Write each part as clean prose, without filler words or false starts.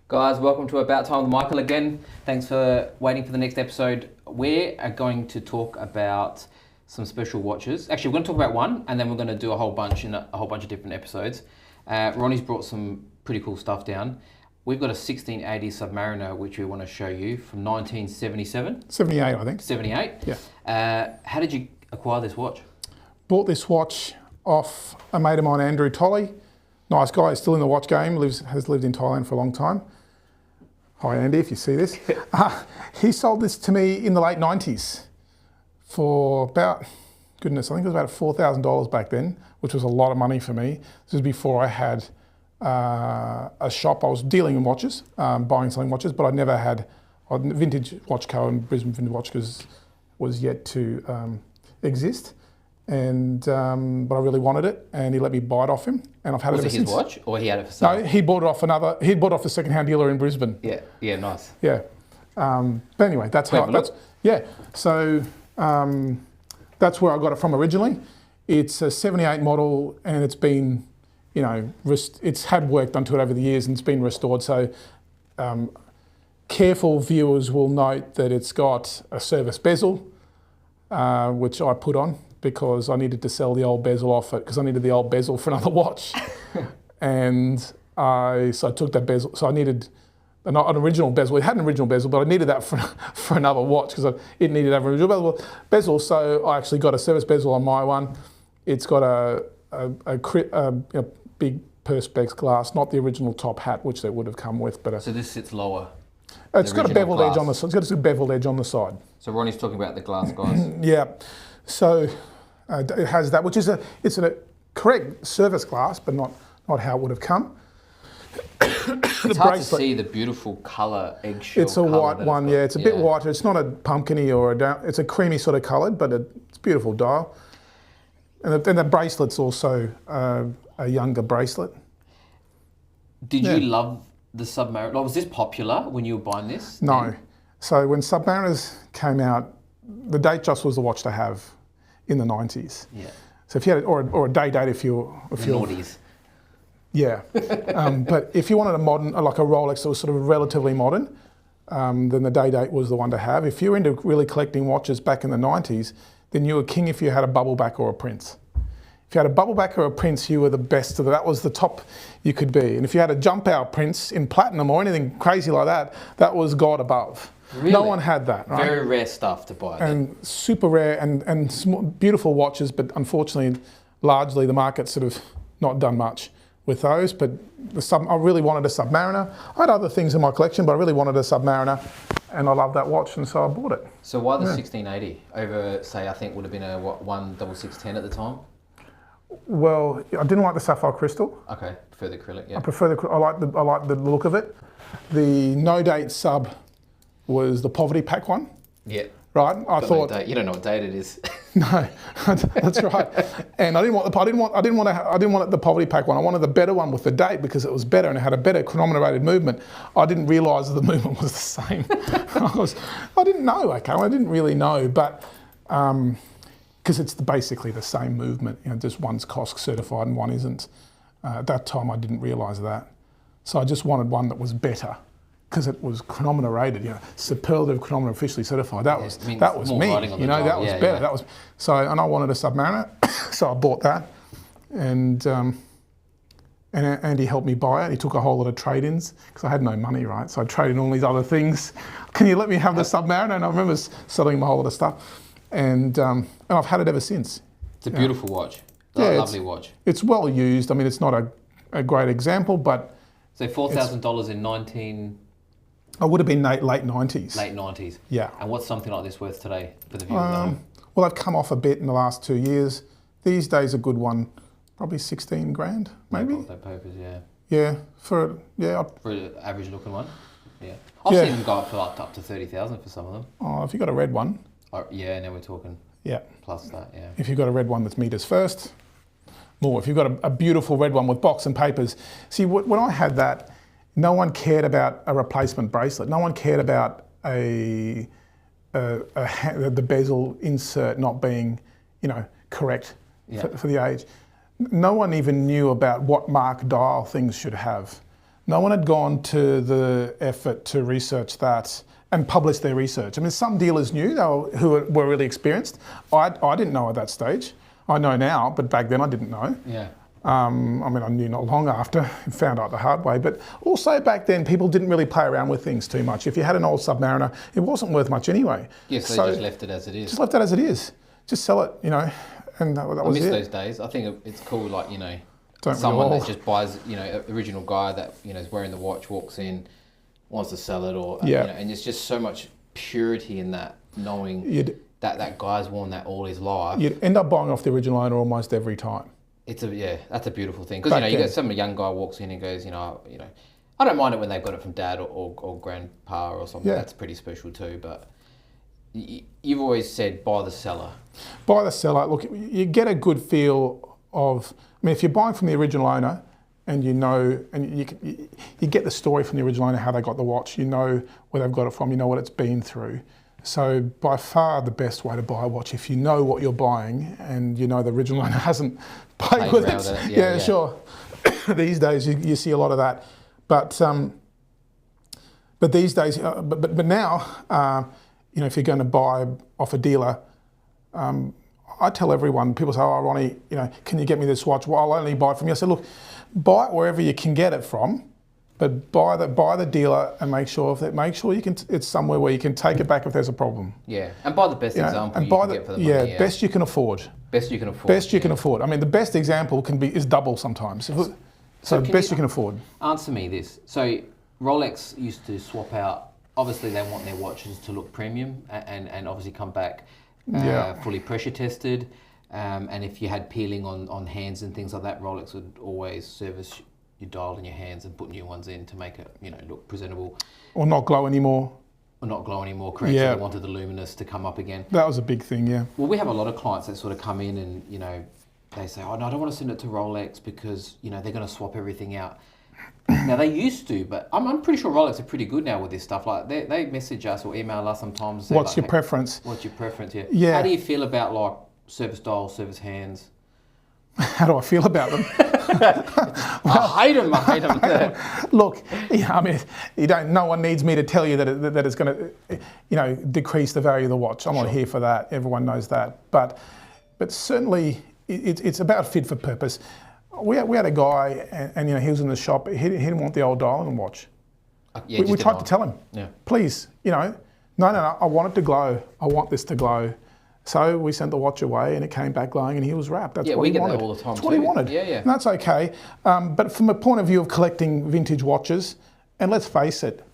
Guys, welcome to About Time with Michael again. Thanks for waiting for the next episode. We are going to talk about some special watches. Actually, we're going to talk about one, and then we're going to do a whole bunch in a whole bunch of different episodes. Ronnie's brought some pretty cool stuff down. We've got a 1680 Submariner, which we want to show you from 1977. 78, I think. 78. Yeah. How did you acquire this watch? Bought this watch off a mate of mine, Andrew Tolley. Nice guy, he's still in the watch game, has lived in Thailand for a long time. Hi Andy, if you see this. He sold this to me in the late 90s for about, goodness, I think it was about $4,000 back then, which was a lot of money for me. This was before I had a shop. I was dealing in watches, buying and selling watches, but I never had a Vintage Watch Co. and Brisbane Vintage Watch Co. was yet to exist. And but I really wanted it, and he let me buy it off him, and I've had it ever since. Was it his watch, or he had it for sale? No, he bought it off He bought it off a second-hand dealer in Brisbane. Yeah, nice. Yeah, but anyway, that's how. That's yeah. So that's where I got it from originally. It's a '78 model, and it's been, you know, it's had work done to it over the years, and it's been restored. So careful viewers will note that it's got a service bezel, which I put on, because I needed to sell the old bezel off it, because I needed the old bezel for another watch. And so I took that bezel. So I needed an original bezel. It had an original bezel, but I needed that for another watch, because it needed to have an original bezel. So I actually got a service bezel on my one. It's got a big perspex glass, not the original top hat, which they would have come with. But so this sits lower. It's got a beveled edge on the side. It's got a beveled edge on the side. So Ronnie's talking about the glass, guys. Yeah. So it has that, which is it's a correct service glass, but not how it would have come. It's hard to see the beautiful colour, eggshell. It's a white one, yeah. It's a bit whiter. It's not a pumpkiny or it's a creamy sort of coloured, but it's a beautiful dial. And the bracelet's also a younger bracelet. Did you love the Submariner? Like, was this popular when you were buying this? No. So when Submariners came out, the Datejust was the watch to have in the 90s. Yeah. So if you had or a day date if you're noughties. Yeah. But if you wanted a modern, like a Rolex that was sort of relatively modern, then the day date was the one to have. If you were into really collecting watches back in the 90s, then you were king if you had a bubble back or a Prince. If you had a bubble back or a Prince, you were the best of it. That was the top you could be. And if you had a jump out Prince in platinum or anything crazy like that, that was God above. Really? No one had that, right? Very rare stuff to buy. And super rare and beautiful watches, but unfortunately, largely the market's sort of not done much with those. But I really wanted a Submariner. I had other things in my collection, but I really wanted a Submariner, and I loved that watch, and so I bought it. So why the 1680 over, say, I think would have been a 16610 at the time? Well, I didn't like the sapphire crystal. Okay, prefer the acrylic. Yeah. I prefer I like the look of it. The no date sub was the poverty pack one. Yeah. Right. I thought you don't know what date it is. No, that's right. And I didn't want the poverty pack one. I wanted the better one with the date, because it was better and it had a better chronometer-rated movement. I didn't realise that the movement was the same. I didn't know. Okay, I didn't really know, but because it's basically the same movement. You know, just one's COSC certified and one isn't. At that time, I didn't realise that. So I just wanted one that was better, because it was chronometer rated, you know, superlative chronometer officially certified. That was me, you know, that was better. Yeah. That was so, and I wanted a Submariner, so I bought that, and Andy helped me buy it. He took a whole lot of trade-ins, because I had no money, right? So I traded in all these other things. Can you let me have the Submariner? And I remember selling him a whole lot of stuff, and I've had it ever since. It's a beautiful watch. Lovely watch. It's well used. I mean, it's not a great example, but so $4,000 in 19. I would have been late 90s. Late 90s. Yeah. And what's something like this worth today for the viewers at home? Well, I've come off a bit in the last 2 years. These days, a good one, probably 16 grand, maybe. No papers, yeah. Yeah, for an average looking one. Yeah. I've seen them go up to 30,000 for some of them. Oh, if you've got a red one. Oh, yeah, now we're talking. Yeah. Plus that, yeah. If you've got a red one that's meters first, more. If you've got a beautiful red one with box and papers. See, when I had that, no one cared about a replacement bracelet. No one cared about the bezel insert not being, you know, correct for the age. No one even knew about what mark dial things should have. No one had gone to the effort to research that and publish their research. I mean, some dealers knew, who were really experienced. I didn't know at that stage. I know now, but back then I didn't know. Yeah. I mean, I knew not long after, found out the hard way, but also back then people didn't really play around with things too much. If you had an old Submariner, it wasn't worth much anyway. Yes, so they just left it as it is. Just left it as it is. Just sell it, you know, and that was it. I miss those days. I think it's cool, like, you know, someone that just buys, you know, original guy that, you know, is wearing the watch, walks in, wants to sell it, or, you know, and there's just so much purity in that, knowing that guy's worn that all his life. You'd end up buying off the original owner almost every time. That's a beautiful thing, because, you know, you get some young guy walks in and goes, you know, I don't mind it when they've got it from dad or grandpa or something. That's pretty special too. But you've always said buy the seller. Buy the seller. Look, you get a good feel of. I mean, if you're buying from the original owner, and you know, and you get the story from the original owner, how they got the watch. You know where they've got it from. You know what it's been through. So by far the best way to buy a watch, if you know what you're buying and you know the original owner hasn't paid with it. Yeah, sure. These days you see a lot of that, but these days, but now, you know, if you're going to buy off a dealer, I tell everyone. People say, "Oh, Ronnie, you know, can you get me this watch?" Well, I'll only buy it from you. I said, "Look, buy it wherever you can get it from." But buy the dealer and make sure you can. It's somewhere where you can take it back if there's a problem. Yeah, and buy the best example and you can get for the money. Yeah, best you can afford. Best you can afford. Best you can afford. I mean, the best example is double sometimes. So best you can afford. Answer me this. So Rolex used to swap out. Obviously, they want their watches to look premium and obviously come back fully pressure tested. And if you had peeling on hands and things like that, Rolex would always service your dial in your hands and put new ones in to make it, you know, look presentable. Or not glow anymore. Correct. Yeah. So they wanted the luminous to come up again. That was a big thing, yeah. Well, we have a lot of clients that sort of come in and, you know, they say, oh, no, I don't want to send it to Rolex because, you know, they're going to swap everything out. Now, they used to, but I'm pretty sure Rolex are pretty good now with this stuff. Like, they message us or email us sometimes. What's your preference? What's your preference, yeah. How do you feel about, like, service dial, service hands? How do I feel about them? I hate them. Look, I mean, no one needs me to tell you that it's going to, you know, decrease the value of the watch. I'm not here for that. Everyone knows that. But certainly, it's about fit for purpose. We had a guy, and you know, he was in the shop. He didn't want the old dial in the watch. We tried to tell him, please, you know, no, I want it to glow. I want this to glow. So we sent the watch away and it came back glowing and he was wrapped. That's what he wanted. That all the time. That's what he wanted. Yeah. And that's okay. But from a point of view of collecting vintage watches, and let's face it,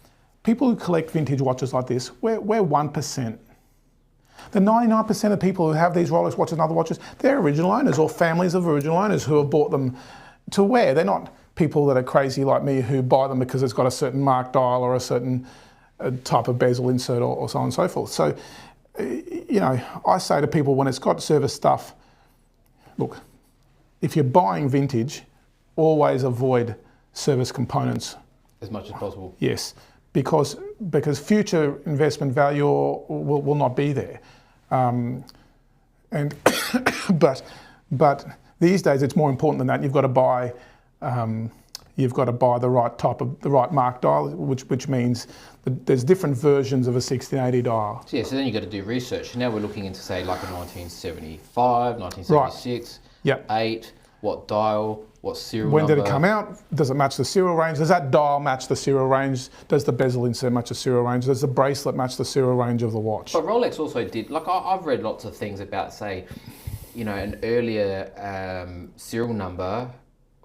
people who collect vintage watches like this, we're 1%. The 99% of people who have these Rolex watches and other watches, they're original owners or families of original owners who have bought them to wear. They're not people that are crazy like me who buy them because it's got a certain mark dial or a certain type of bezel insert or so on and so forth. So, you know, I say to people when it's got service stuff, look, if you're buying vintage, always avoid service components. As much as possible. Yes, because future investment value will not be there. And but these days it's more important than that. You've got to buy the right mark dial, which means that there's different versions of a 1680 dial. So then you've got to do research. Now we're looking into, say, like a 1975, 1976, 8, what dial, what serial when number. Did it come out? Does it match the serial range? Does that dial match the serial range? Does the bezel insert match the serial range? Does the bracelet match the serial range of the watch? But Rolex also did, like I've read lots of things about, say, you know, an earlier serial number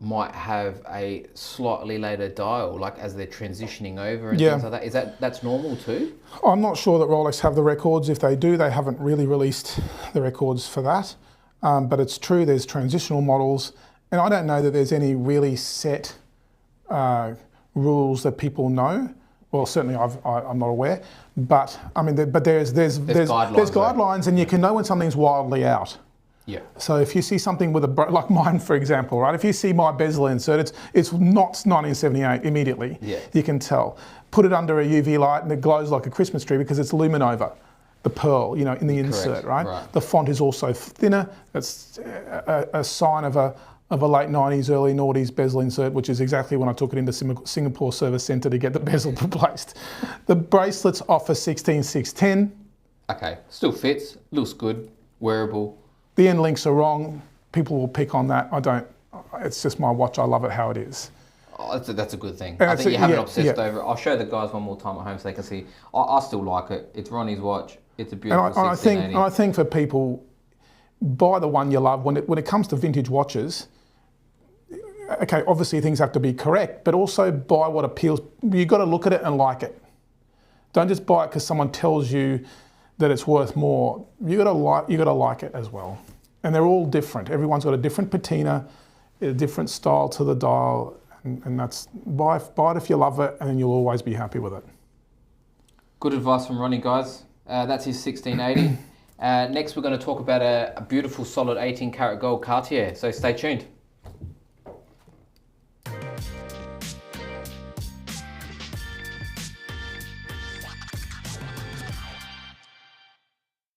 might have a slightly later dial, like as they're transitioning over and things like that. That's normal too? I'm not sure that Rolex have the records. If they do, they haven't really released the records for that. But it's true, there's transitional models, and I don't know that there's any really set rules that people know. Well, certainly I'm not aware. But I mean, there's guidelines, and you can know when something's wildly out. Yeah. So if you see something with like mine, for example, right? If you see my bezel insert, it's not 1978 immediately. Yeah. You can tell. Put it under a UV light and it glows like a Christmas tree because it's luminova, the pearl, you know, in the insert, right? The font is also thinner. That's a sign of of a late 90s, early noughties bezel insert, which is exactly when I took it into Singapore Service Centre to get the bezel replaced. The bracelets offer 16-6-10. Okay, still fits, looks good, wearable. The end links are wrong. People will pick on that. I don't. It's just my watch. I love it how it is. Oh, that's a good thing. And I think you haven't obsessed yeah. over it. I'll show the guys one more time at home so they can see. I still like it. It's Ronnie's watch. It's a beautiful 1680. I think for people, buy the one you love. When it comes to vintage watches, okay, obviously things have to be correct, but also buy what appeals. You've got to look at it and like it. Don't just buy it because someone tells you that it's worth more. You got to like it as well. And they're all different. Everyone's got a different patina, a different style to the dial, and that's buy it if you love it, and then you'll always be happy with it. Good advice from Ronnie, guys. That's his 1680. Next, we're going to talk about a beautiful, solid 18 karat gold Cartier. So stay tuned.